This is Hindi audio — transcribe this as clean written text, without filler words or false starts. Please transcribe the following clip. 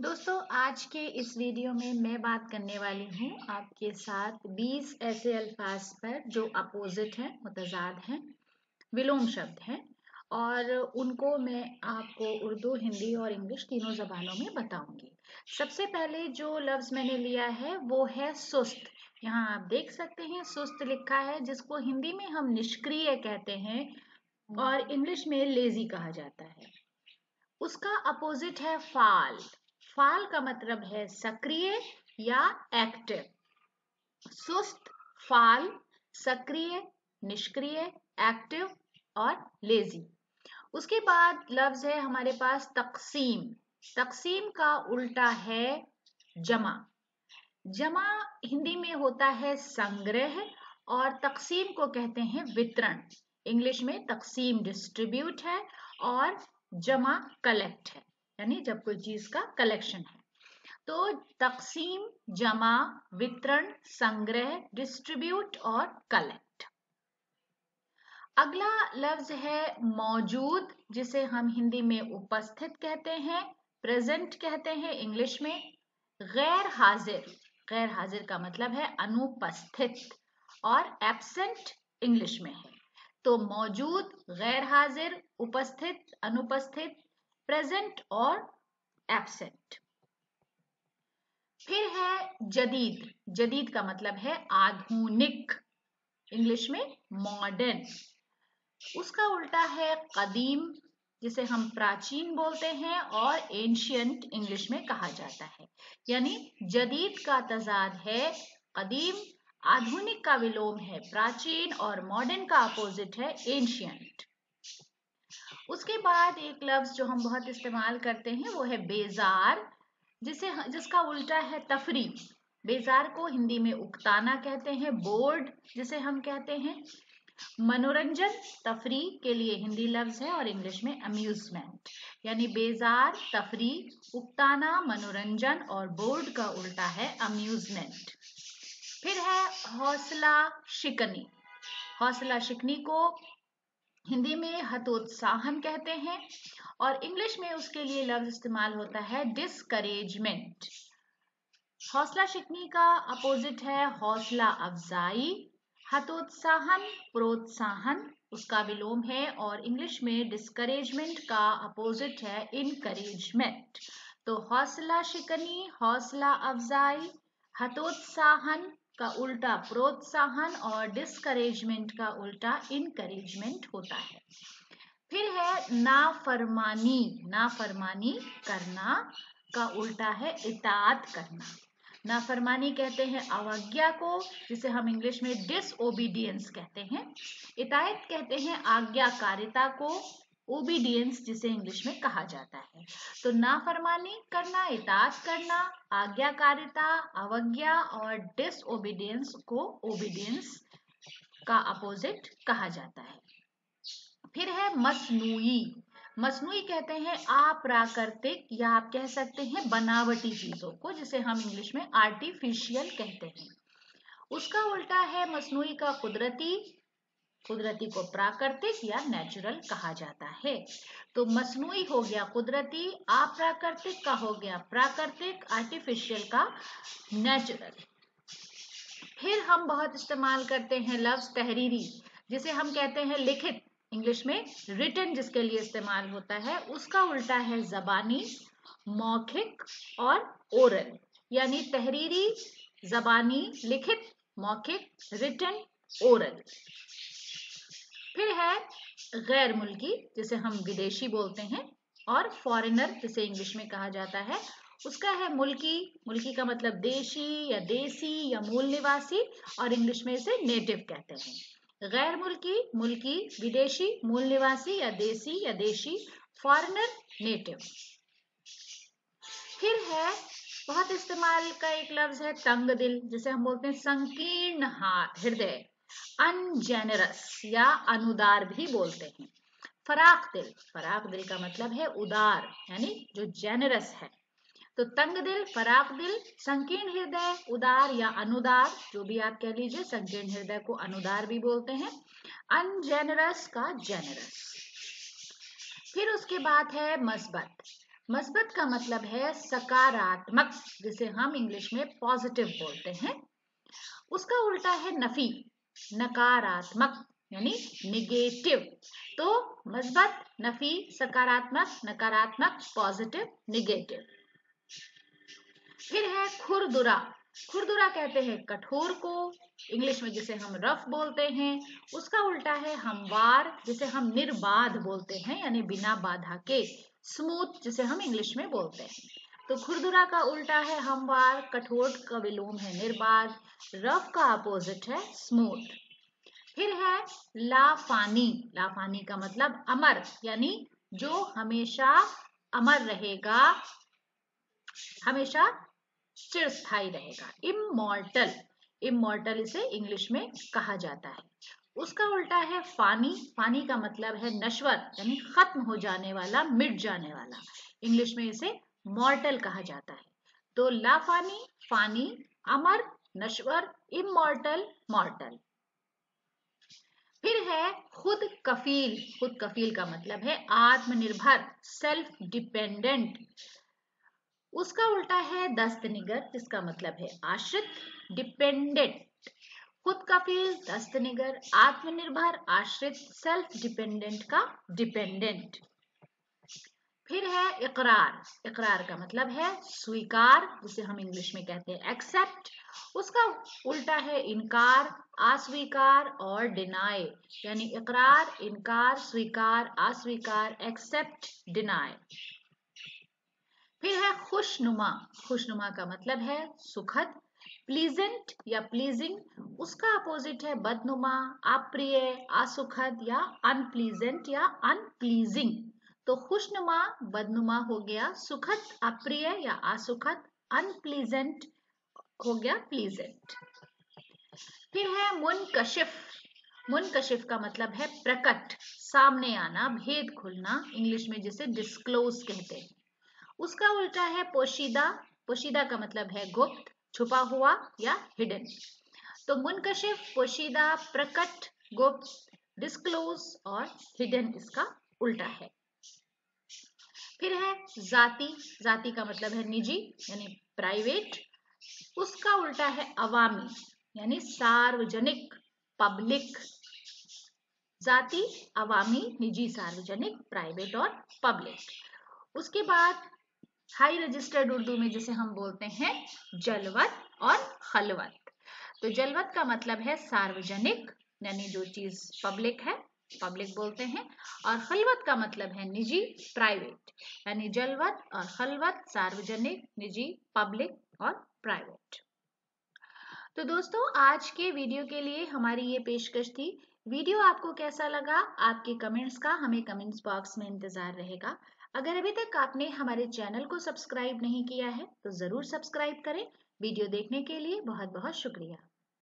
दोस्तों, आज के इस वीडियो में मैं बात करने वाली हूँ आपके साथ 20 ऐसे अल्फाज पर जो अपोजिट हैं, मुतजाद हैं, विलोम शब्द हैं और उनको मैं आपको उर्दू, हिंदी और इंग्लिश तीनों ज़बानों में बताऊंगी। सबसे पहले जो लफ्ज़ मैंने लिया है वो है सुस्त। यहाँ आप देख सकते हैं सुस्त लिखा है, जिसको हिंदी में हम निष्क्रिय कहते हैं और इंग्लिश में लेजी कहा जाता है। उसका अपोजिट है फाल। फाल का मतलब है सक्रिय या एक्टिव। सुस्त, फाल, सक्रिय, निष्क्रिय, एक्टिव और लेजी। उसके बाद लफ्ज है हमारे पास तकसीम। तकसीम का उल्टा है जमा। जमा हिंदी में होता है संग्रह और तकसीम को कहते हैं वितरण। इंग्लिश में तकसीम डिस्ट्रीब्यूट है और जमा कलेक्ट है, यानी जब कोई चीज का कलेक्शन है। तो तकसीम, जमा, वितरण, संग्रह, डिस्ट्रीब्यूट और कलेक्ट। अगला लफ्ज है मौजूद, जिसे हम हिंदी में उपस्थित कहते हैं, प्रेजेंट कहते हैं इंग्लिश में। गैर हाजिर, गैर हाजिर का मतलब है अनुपस्थित और एब्सेंट इंग्लिश में है। तो मौजूद, गैर हाजिर, उपस्थित, अनुपस्थित, प्रेजेंट और एब्सेंट। फिर है जदीद। जदीद का मतलब है आधुनिक, इंग्लिश में मॉडर्न। उसका उल्टा है कदीम, जिसे हम प्राचीन बोलते हैं और एंशियंट इंग्लिश में कहा जाता है। यानी जदीद का तजाद है कदीम, आधुनिक का विलोम है प्राचीन और मॉडर्न का अपोजिट है एंशियंट। उसके बाद एक लफ्ज जो हम बहुत इस्तेमाल करते हैं वो है बेजार, जिसका उल्टा है तफरी। बेजार को हिंदी में उकताना कहते हैं। बोर्ड जिसे हम कहते हैं। मनोरंजन, तफरी के लिए हिंदी लफ्ज है और इंग्लिश में अम्यूजमेंट। यानी बेजार, तफरी, उकताना, मनोरंजन और बोर्ड का उल्टा है अम्यूजमेंट। फिर है हौसला शिकनी। हौसला शिकनी को हिंदी में हतोत्साहन कहते हैं और इंग्लिश में उसके लिए लफ्ज इस्तेमाल होता है डिस्करेजमेंट। हौसला शिकनी का अपोजिट है हौसला अफजाई। हतोत्साहन प्रोत्साहन उसका विलोम है और इंग्लिश में डिस्करेजमेंट का अपोजिट है इनकरेजमेंट। तो हौसला शिकनी, हौसला अफजाई, हतोत्साहन का उल्टा प्रोत्साहन और डिस्करेजमेंट का उल्टा इनकरेजमेंट होता है। फिर है नाफरमानी। नाफरमानी करना का उल्टा है इताअत करना। नाफरमानी कहते हैं अवज्ञा को, जिसे हम इंग्लिश में डिसओबीडियंस कहते हैं। इताअत कहते हैं आज्ञाकारिता को, ओबीडियंस जिसे इंग्लिश में कहा जाता है। तो नाफरमानी करना, इताअत करना, आज्ञाकारिता, अवज्ञा और डिसओबीडियंस को ओबीडियंस का अपोजिट कहा जाता है। फिर है मसनूई। मसनूई कहते हैं अप्राकृतिक या आप कह सकते हैं बनावटी चीजों को, जिसे हम इंग्लिश में आर्टिफिशियल कहते हैं। उसका उल्टा है मसनूई का कुदरती। कुदरती को प्राकृतिक या नेचुरल कहा जाता है। तो मसनूई हो गया कुदरती, अप्राकृतिक का हो गया प्राकृतिक, आर्टिफिशियल का नेचुरल। फिर हम बहुत इस्तेमाल करते हैं लफ्ज तहरीरी, जिसे हम कहते हैं लिखित, इंग्लिश में रिटन जिसके लिए इस्तेमाल होता है। उसका उल्टा है जबानी, मौखिक और ओरल। यानी तहरीरी, जबानी, लिखित, मौखिक, रिटन, ओरल। फिर है गैर मुल्की, जिसे हम विदेशी बोलते हैं, और फॉरेनर जिसे इंग्लिश में कहा जाता है। उसका है मुल्की। मुल्की का मतलब देशी या देसी या मूल निवासी और इंग्लिश में इसे नेटिव कहते हैं। गैर मुल्की, मुल्की, विदेशी, मूल निवासी या देशी, फॉरेनर, नेटिव। फिर है बहुत इस्तेमाल का एक लफ्ज है तंग दिल, जिसे हम बोलते हैं संकीर्ण हृदय, अनजेनरस या अनुदार भी बोलते हैं। फराख दिल, फराख दिल का मतलब है उदार, यानी जो जेनरस है। तो तंग दिल, फराख दिल, संकीर्ण हृदय, उदार या अनुदार, जो भी आप कह लीजिए। संकीर्ण हृदय को अनुदार भी बोलते हैं, अनजेनरस का जेनरस। फिर उसके बाद है मस्बत। मस्बत का मतलब है सकारात्मक, जिसे हम इंग्लिश में पॉजिटिव बोलते हैं। उसका उल्टा है नफी, नकारात्मक यानी निगेटिव। तो मस्बत, नफी, सकारात्मक, नकारात्मक, पॉजिटिव, निगेटिव। फिर है खुरदुरा। खुरदुरा कहते हैं कठोर को, इंग्लिश में जिसे हम रफ बोलते हैं। उसका उल्टा है हमवार, जिसे हम निर्बाध बोलते हैं यानी बिना बाधा के। स्मूथ, जिसे हम इंग्लिश में बोलते हैं। तो खुरदुरा का उल्टा है हमवार, कठोर का विलोम है निर्बाध, रफ का अपोजिट है स्मूथ। फिर है लाफानी। लाफानी का मतलब अमर, यानी जो हमेशा अमर रहेगा, हमेशा चिरस्थायी रहेगा। इमॉर्टल, इमॉर्टल इसे इंग्लिश में कहा जाता है। उसका उल्टा है फानी। फानी का मतलब है नश्वर, यानी खत्म हो जाने वाला, मिट जाने वाला। इंग्लिश में इसे मॉर्टल कहा जाता है। तो लाफानी, फानी, अमर, नश्वर, इमॉर्टल, मॉर्टल। फिर है खुद कफील। खुद कफील का मतलब है आत्मनिर्भर, सेल्फ डिपेंडेंट। उसका उल्टा है दस्तनिगर, जिसका मतलब है आश्रित, डिपेंडेंट। खुद कफील, दस्तनिगर, आत्मनिर्भर, आश्रित, सेल्फ डिपेंडेंट का डिपेंडेंट। फिर है इकरार। इकरार का मतलब है स्वीकार, जिसे हम इंग्लिश में कहते हैं एक्सेप्ट। उसका उल्टा है इनकार, अस्वीकार और डिनाई, यानी इकरार, इनकार, स्वीकार, अस्वीकार, एक्सेप्ट, डिनाई। फिर है खुशनुमा। खुशनुमा का मतलब है सुखद, प्लीजेंट या प्लीजिंग। उसका अपोजिट है बदनुमा, अप्रिय, असुखद या अनप्लीजेंट या अनप्लीजिंग। तो खुशनुमा, बदनुमा हो गया सुखद, अप्रिय या असुखद, अनप्लीजेंट हो गया प्लीजेंट। फिर है मुनकशिफ। मुनकशिफ का मतलब है प्रकट, सामने आना, भेद खुलना, इंग्लिश में जिसे डिस्क्लोज कहते हैं। उसका उल्टा है पोशीदा। पोशीदा का मतलब है गुप्त, छुपा हुआ या हिडन। तो मुनकशिफ, पोशीदा, प्रकट, गुप्त, डिस्क्लोज और हिडन इसका उल्टा है। फिर है जाति। जाति का मतलब है निजी, यानी प्राइवेट। उसका उल्टा है अवामी, यानी सार्वजनिक, पब्लिक। जाति, अवामी, निजी, सार्वजनिक, प्राइवेट और पब्लिक। उसके बाद हाई रजिस्टर्ड उर्दू में जिसे हम बोलते हैं जलवत और खलवत। तो जलवत का मतलब है सार्वजनिक, यानी जो चीज पब्लिक है, पब्लिक बोलते हैं। और खलवत का मतलब है निजी, प्राइवेट, यानी जलवत और खलवत सार्वजनिक, निजी, पब्लिक और प्राइवेट। तो दोस्तों, आज के वीडियो के लिए हमारी ये पेशकश थी। वीडियो आपको कैसा लगा, आपके कमेंट्स का हमें कमेंट्स बॉक्स में इंतजार रहेगा। अगर अभी तक आपने हमारे चैनल को सब्सक्राइब नहीं किया है तो जरूर सब्सक्राइब करें। वीडियो देखने के लिए बहुत बहुत शुक्रिया।